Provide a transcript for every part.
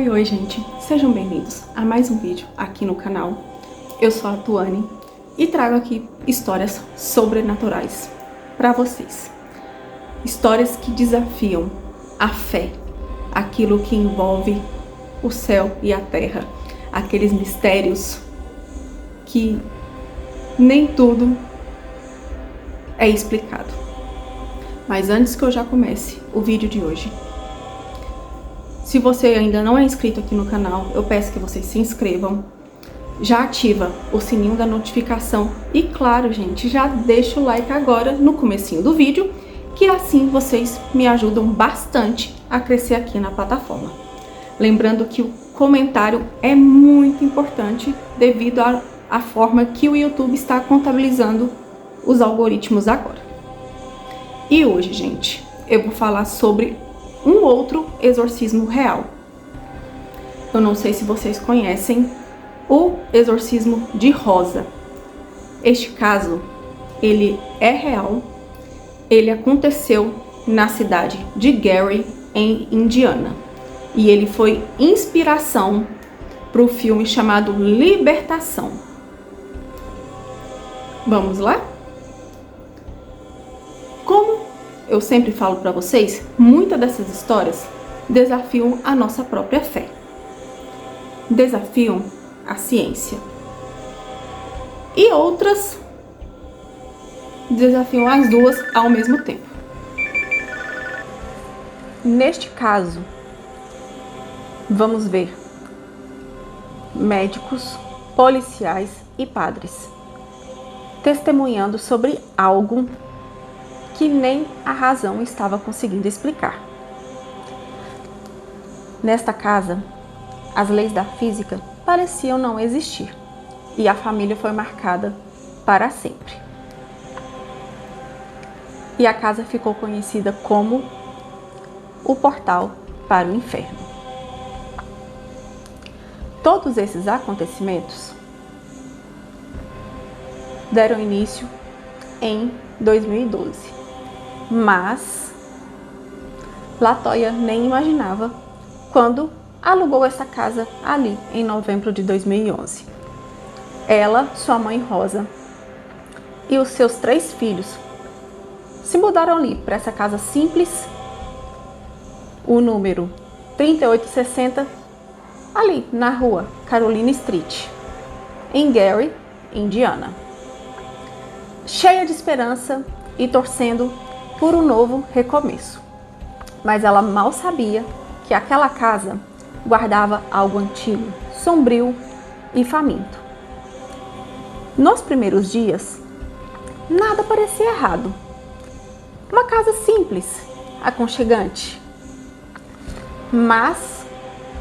Oi, gente! Sejam bem-vindos a mais um vídeo aqui no canal. Eu sou a Tuane e trago aqui histórias sobrenaturais para vocês. Histórias que desafiam a fé, aquilo que envolve o céu e a terra, aqueles mistérios que nem tudo é explicado. Mas antes que eu já comece o vídeo de hoje, se você ainda não é inscrito aqui no canal, eu peço que vocês se inscrevam, já ativa o sininho da notificação e, claro, gente, já deixa o like agora no comecinho do vídeo, que assim vocês me ajudam bastante a crescer aqui na plataforma. Lembrando que o comentário é muito importante devido à forma que o YouTube está contabilizando os algoritmos agora. E hoje, gente, eu vou falar sobre um outro exorcismo real. Eu não sei se vocês conhecem o exorcismo de Rosa. Este caso, ele é real. Ele aconteceu na cidade de Gary, em Indiana. E ele foi inspiração para o filme chamado Libertação. Vamos lá? Como eu sempre falo para vocês, muitas dessas histórias desafiam a nossa própria fé. Desafiam a ciência. E outras desafiam as duas ao mesmo tempo. Neste caso, vamos ver médicos, policiais e padres testemunhando sobre algo que nem a razão estava conseguindo explicar. Nesta casa, as leis da física pareciam não existir e a família foi marcada para sempre. E a casa ficou conhecida como o portal para o inferno. Todos esses acontecimentos deram início em 2012. Mas LaToya nem imaginava quando alugou essa casa ali em novembro de 2011. Ela, sua mãe Rosa e os seus 3 filhos se mudaram ali para essa casa simples, o número 3860, ali na rua Carolina Street, em Gary, Indiana. Cheia de esperança e torcendo por um novo recomeço. Mas ela mal sabia que aquela casa guardava algo antigo, sombrio e faminto. Nos primeiros dias, nada parecia errado. Uma casa simples, aconchegante. Mas,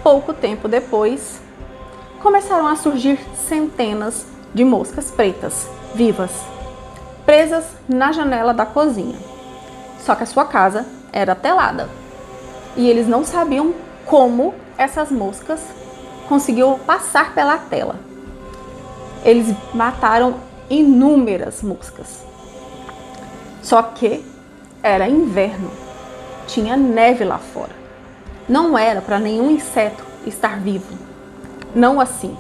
pouco tempo depois, começaram a surgir centenas de moscas pretas, vivas, presas na janela da cozinha. Só que a sua casa era telada e eles não sabiam como essas moscas conseguiam passar pela tela. Eles mataram inúmeras moscas. Só que era inverno, tinha neve lá fora. Não era para nenhum inseto estar vivo, não assim.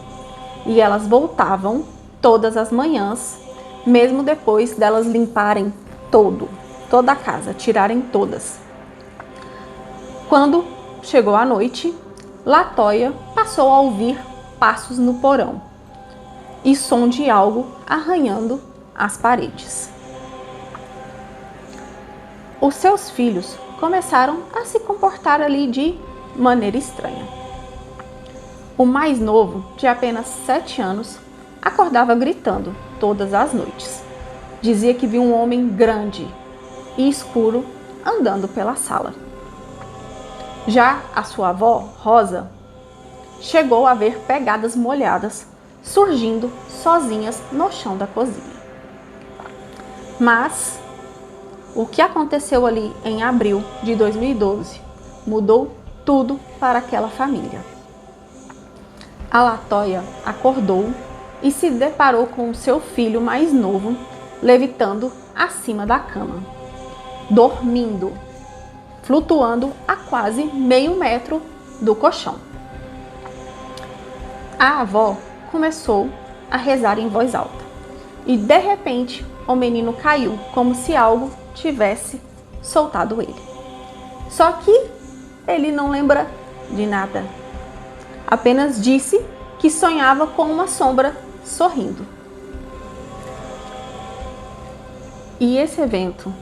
E elas voltavam todas as manhãs, mesmo depois delas limparem toda a casa, tirarem todas. Quando chegou a noite, LaToya passou a ouvir passos no porão e som de algo arranhando as paredes. Os seus filhos começaram a se comportar ali de maneira estranha. O mais novo, de apenas 7 anos, acordava gritando todas as noites. Dizia que viu um homem grande e escuro andando pela sala. Já a sua avó, Rosa, chegou a ver pegadas molhadas surgindo sozinhas no chão da cozinha. Mas o que aconteceu ali em abril de 2012 mudou tudo para aquela família. A LaToya acordou e se deparou com o seu filho mais novo levitando acima da cama, dormindo, flutuando a quase meio metro do colchão. A avó começou a rezar em voz alta e, de repente, o menino caiu como se algo tivesse soltado ele. Só que ele não lembra de nada. Apenas disse que sonhava com uma sombra sorrindo. E esse evento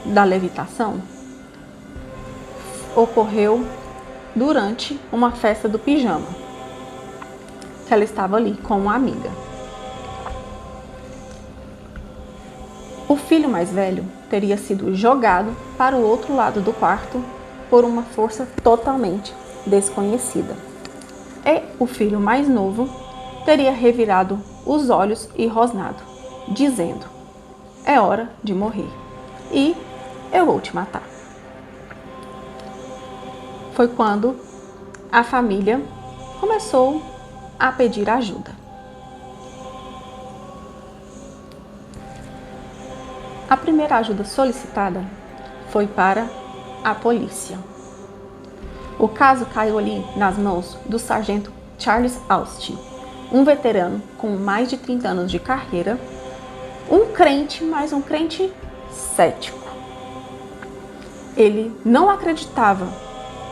da levitação ocorreu durante uma festa do pijama, que ela estava ali com uma amiga. O filho mais velho teria sido jogado para o outro lado do quarto por uma força totalmente desconhecida. E o filho mais novo teria revirado os olhos e rosnado, dizendo: "É hora de morrer e eu vou te matar." Foi quando a família começou a pedir ajuda. A primeira ajuda solicitada foi para a polícia. O caso caiu ali nas mãos do sargento Charles Austin, um veterano com mais de 30 anos de carreira, um crente, mas um crente cético. Ele não acreditava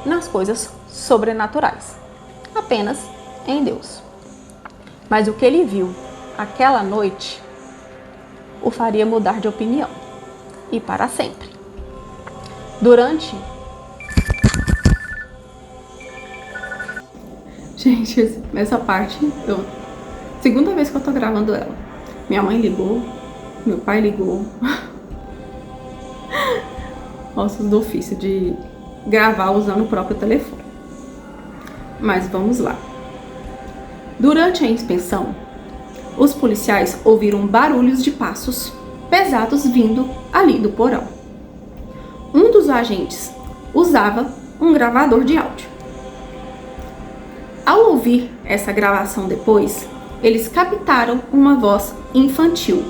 nas coisas sobrenaturais, apenas em Deus. Mas o que ele viu aquela noite o faria mudar de opinião, e para sempre. Gente, essa parte, segunda vez que eu tô gravando ela. Minha mãe ligou, meu pai ligou. Ossos do ofício de gravar usando o próprio telefone. Mas vamos lá. Durante a inspeção, os policiais ouviram barulhos de passos pesados vindo ali do porão. Um dos agentes usava um gravador de áudio. Ao ouvir essa gravação depois, eles captaram uma voz infantil.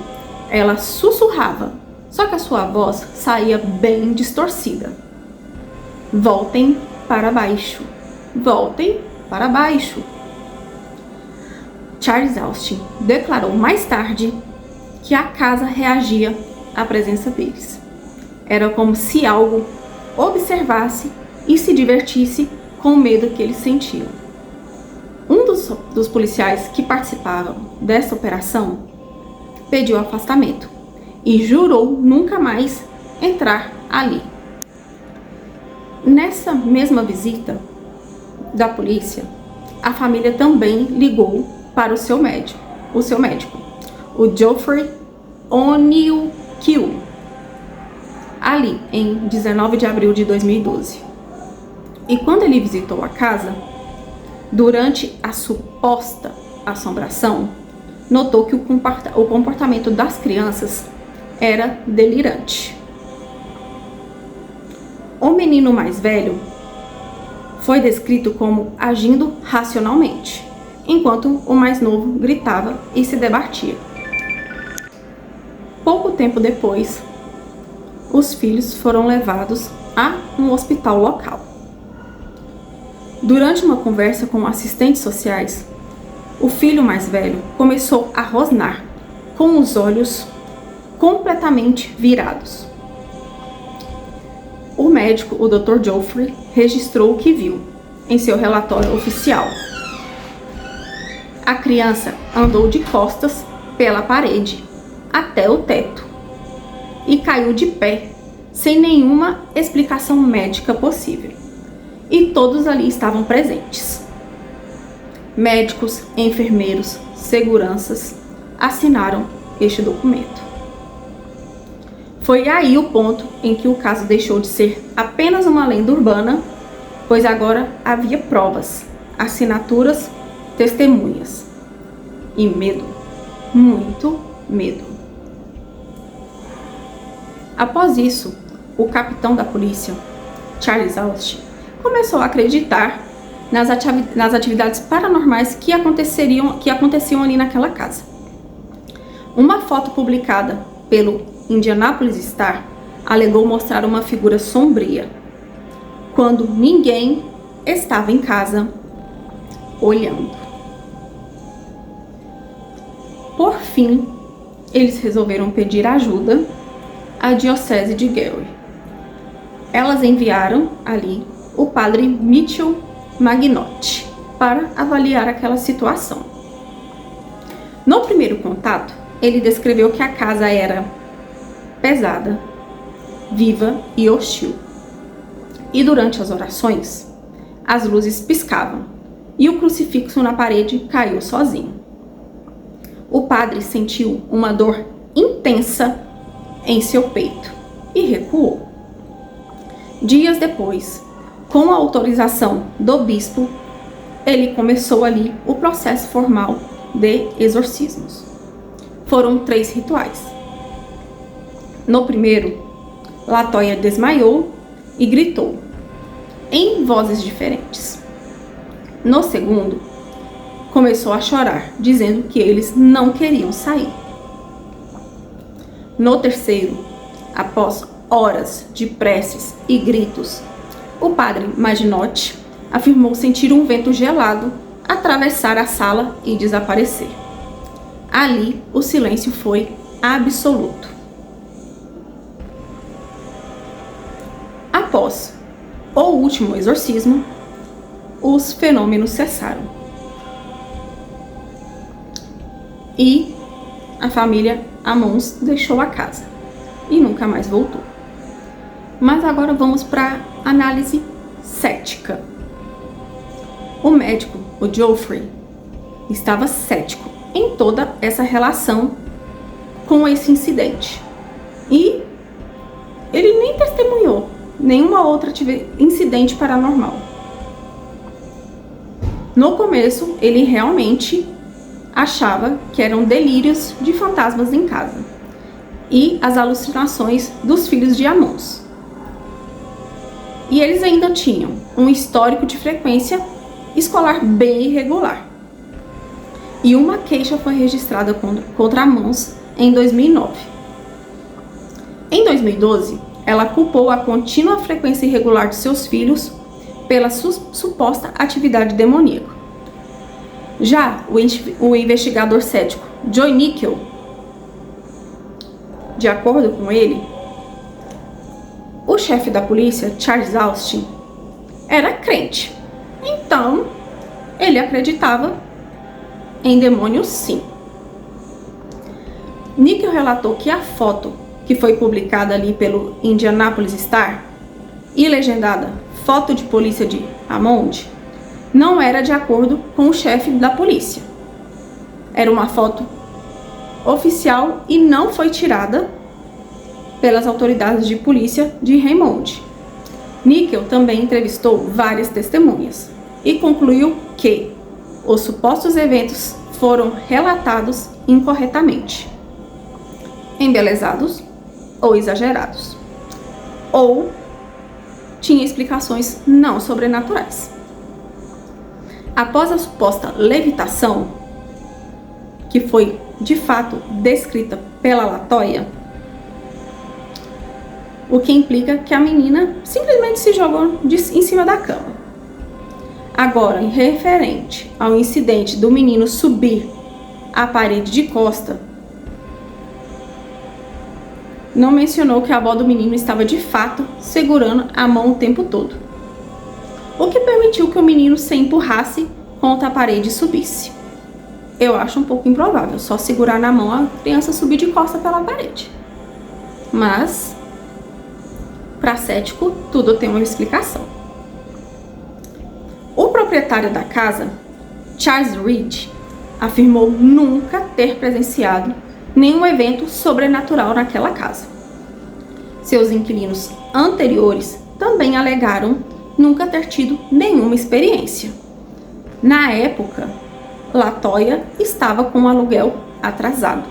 Ela sussurrava, só que a sua voz saía bem distorcida. "Voltem para baixo, voltem para baixo." Charles Austin declarou mais tarde que a casa reagia à presença deles. Era como se algo observasse e se divertisse com o medo que eles sentiam. Um dos policiais que participavam dessa operação pediu afastamento e jurou nunca mais entrar ali. Nessa mesma visita da polícia, a família também ligou para o seu médico, o Geoffrey O'Neill, ali em 19 de abril de 2012. E quando ele visitou a casa, durante a suposta assombração, notou que o comportamento das crianças era delirante. O menino mais velho foi descrito como agindo racionalmente, enquanto o mais novo gritava e se debatia. Pouco tempo depois, os filhos foram levados a um hospital local. Durante uma conversa com assistentes sociais, o filho mais velho começou a rosnar, com os olhos completamente virados. O médico, o Dr. Geoffrey, registrou o que viu em seu relatório oficial. A criança andou de costas pela parede até o teto e caiu de pé, sem nenhuma explicação médica possível. E todos ali estavam presentes. Médicos, enfermeiros, seguranças assinaram este documento. Foi aí o ponto em que o caso deixou de ser apenas uma lenda urbana, pois agora havia provas, assinaturas, testemunhas e medo, muito medo. Após isso, o capitão da polícia, Charles Austin, começou a acreditar nas atividades paranormais que aconteciam ali naquela casa. Uma foto publicada pelo Indianapolis Star alegou mostrar uma figura sombria quando ninguém estava em casa olhando. por fim, eles resolveram pedir ajuda à diocese de Gary. Elas enviaram ali o padre Mitchell Magnotti para avaliar aquela situação. No primeiro contato, ele descreveu que a casa era pesada, viva e hostil. E durante as orações, as luzes piscavam e o crucifixo na parede caiu sozinho. O padre sentiu uma dor intensa em seu peito e recuou. Dias depois, com a autorização do bispo, ele começou ali o processo formal de exorcismos. Foram 3 rituais. No primeiro, Latoya desmaiou e gritou, em vozes diferentes. No segundo, começou a chorar, dizendo que eles não queriam sair. No terceiro, após horas de preces e gritos, o padre Magnotti afirmou sentir um vento gelado atravessar a sala e desaparecer. Ali, o silêncio foi absoluto. Após o último exorcismo, os fenômenos cessaram. E a família Ammons deixou a casa e nunca mais voltou. Mas agora vamos para a análise cética. O médico, o Geoffrey, estava cético em toda essa relação com esse incidente. E ele nem testemunhou nenhuma outra incidente paranormal. No começo, ele realmente achava que eram delírios de fantasmas em casa e as alucinações dos filhos de Ammons. E eles ainda tinham um histórico de frequência escolar bem irregular. E uma queixa foi registrada contra Ammons em 2009. Em 2012, ela culpou a contínua frequência irregular de seus filhos pela suposta atividade demoníaca. Já o investigador cético Joe Nickel, de acordo com ele, o chefe da polícia, Charles Austin, era crente. Então, ele acreditava em demônios, sim. Nickel relatou que a foto que foi publicada ali pelo Indianapolis Star e legendada foto de polícia de Hammond não era de acordo com o chefe da polícia. Era uma foto oficial e não foi tirada pelas autoridades de polícia de Raymond. Nickel também entrevistou várias testemunhas e concluiu que os supostos eventos foram relatados incorretamente, embelezados ou exagerados, ou tinha explicações não sobrenaturais. Após a suposta levitação, que foi de fato descrita pela Latoya, o que implica que a menina simplesmente se jogou em cima da cama. Agora, em referente ao incidente do menino subir a parede de costa, não mencionou que a avó do menino estava de fato segurando a mão o tempo todo, o que permitiu que o menino se empurrasse contra a parede e subisse. Eu acho um pouco improvável só segurar na mão a criança subir de costa pela parede. Mas, para cético, tudo tem uma explicação. O proprietário da casa, Charles Reed, afirmou nunca ter presenciado nenhum evento sobrenatural naquela casa. Seus inquilinos anteriores também alegaram nunca ter tido nenhuma experiência. Na época, Latoya estava com o aluguel atrasado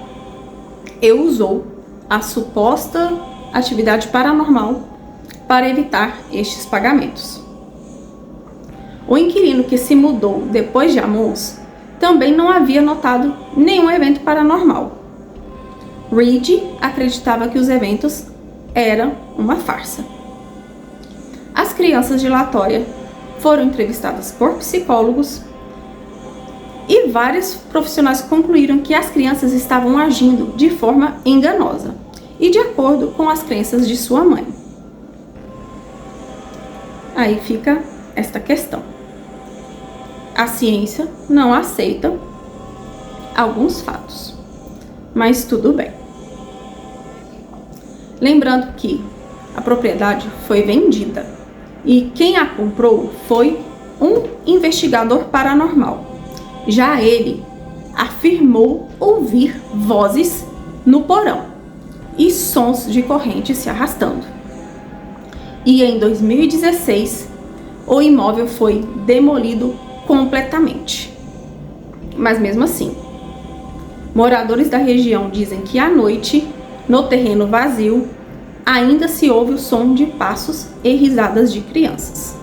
e usou a suposta atividade paranormal para evitar estes pagamentos. O inquilino que se mudou depois de Ammons também não havia notado nenhum evento paranormal. Reed acreditava que os eventos eram uma farsa. As crianças de Latoya foram entrevistadas por psicólogos E vários profissionais concluíram que as crianças estavam agindo de forma enganosa e de acordo com as crenças de sua mãe. Aí fica esta questão. A ciência não aceita alguns fatos, mas tudo bem. Lembrando que a propriedade foi vendida e quem a comprou foi um investigador paranormal. Já ele afirmou ouvir vozes no porão e sons de corrente se arrastando. E em 2016, o imóvel foi demolido completamente. Mas mesmo assim, moradores da região dizem que à noite, no terreno vazio, ainda se ouve o som de passos e risadas de crianças.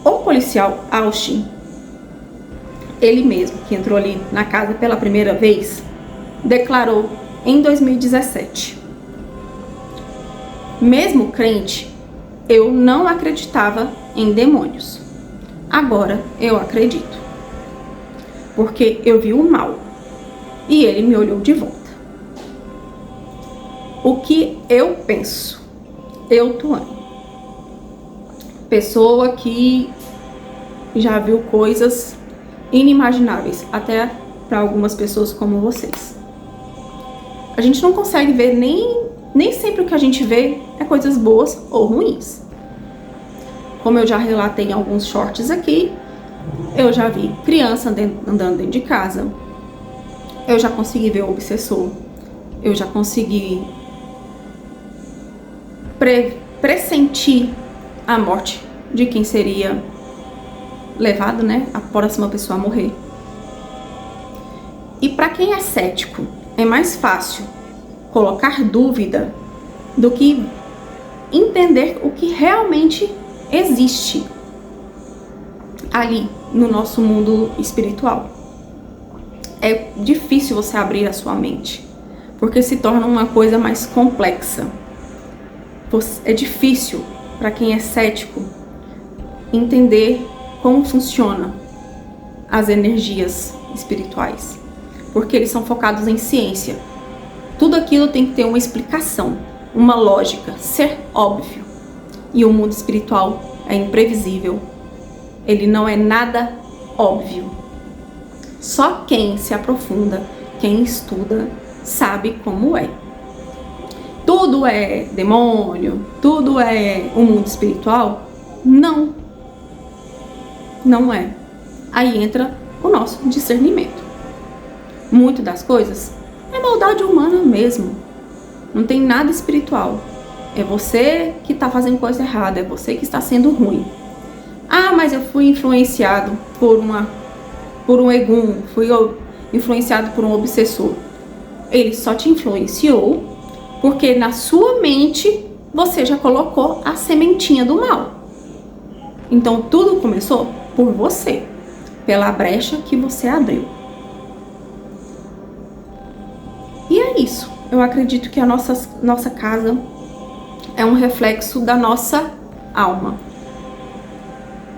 O policial Austin, ele mesmo que entrou ali na casa pela primeira vez, declarou em 2017: mesmo crente, eu não acreditava em demônios. Agora eu acredito, porque eu vi o mal e ele me olhou de volta. O que eu penso? Eu, Tuane, pessoa que já viu coisas inimagináveis, até para algumas pessoas como vocês. A gente não consegue ver nem sempre o que a gente vê é coisas boas ou ruins. Como eu já relatei em alguns shorts aqui, eu já vi criança andando dentro de casa, eu já consegui ver o obsessor, eu já consegui pressentir a morte de quem seria levado, né, a próxima pessoa a morrer. E para quem é cético, é mais fácil colocar dúvida do que entender o que realmente existe ali no nosso mundo espiritual. É difícil você abrir a sua mente, porque se torna uma coisa mais complexa. É difícil para quem é cético entender como funciona as energias espirituais, porque eles são focados em ciência. Tudo aquilo tem que ter uma explicação, uma lógica, ser óbvio. E o mundo espiritual é imprevisível. Ele não é nada óbvio. Só quem se aprofunda, quem estuda, sabe como é. Tudo é demônio, tudo é o mundo espiritual? Não. Não é. Aí entra o nosso discernimento. Muito das coisas é maldade humana mesmo. Não tem nada espiritual. É você que está fazendo coisa errada, é você que está sendo ruim. Ah, mas eu fui influenciado por um egum, fui influenciado por um obsessor. Ele só te influenciou porque na sua mente você já colocou a sementinha do mal. Então tudo começou por você, pela brecha que você abriu. E é isso. Eu acredito que a nossa casa é um reflexo da nossa alma.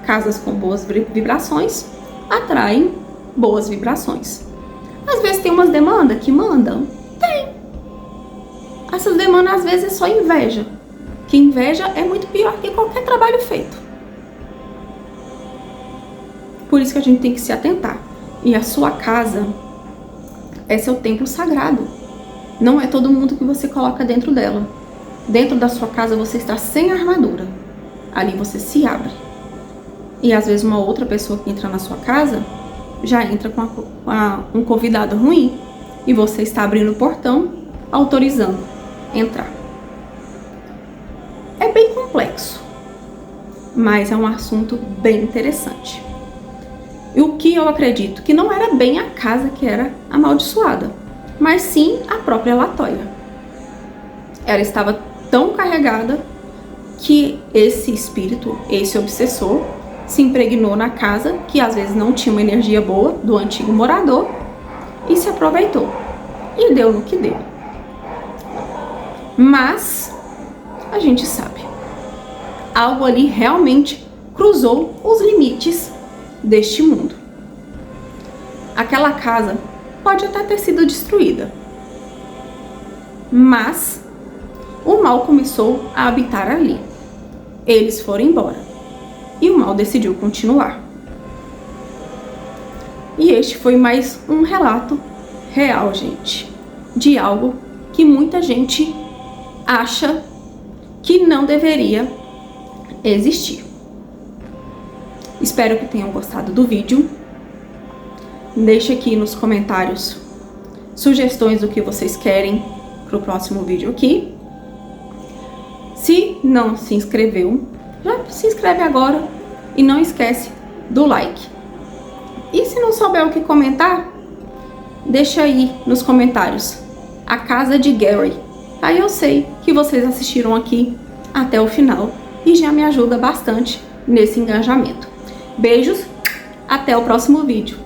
Casas com boas vibrações atraem boas vibrações. Às vezes tem umas demandas que mandam? Tem. Essas demandas às vezes é só inveja. Que inveja é muito pior que qualquer trabalho feito. Por isso que a gente tem que se atentar. E a sua casa é seu templo sagrado. Não é todo mundo que você coloca dentro dela. Dentro da sua casa você está sem armadura. Ali você se abre. E às vezes uma outra pessoa que entra na sua casa já entra com um convidado ruim e você está abrindo o portão, autorizando entrar. É bem complexo, mas é um assunto bem interessante. E o que eu acredito? Que não era bem a casa que era amaldiçoada, mas sim a própria Latoya. Ela estava tão carregada que esse espírito, esse obsessor, se impregnou na casa, que às vezes não tinha uma energia boa do antigo morador, e se aproveitou. E deu no que deu. Mas a gente sabe, algo ali realmente cruzou os limites deste mundo. Aquela casa pode até ter sido destruída, mas o mal começou a habitar ali. Eles foram embora e o mal decidiu continuar. E este foi mais um relato real, gente, de algo que muita gente acha que não deveria existir. Espero que tenham gostado do vídeo. Deixe aqui nos comentários sugestões do que vocês querem para o próximo vídeo aqui. Se não se inscreveu, já se inscreve agora e não esquece do like. E se não souber o que comentar, deixa aí nos comentários a casa de Gary. Aí eu sei que vocês assistiram aqui até o final e já me ajuda bastante nesse engajamento. Beijos, até o próximo vídeo.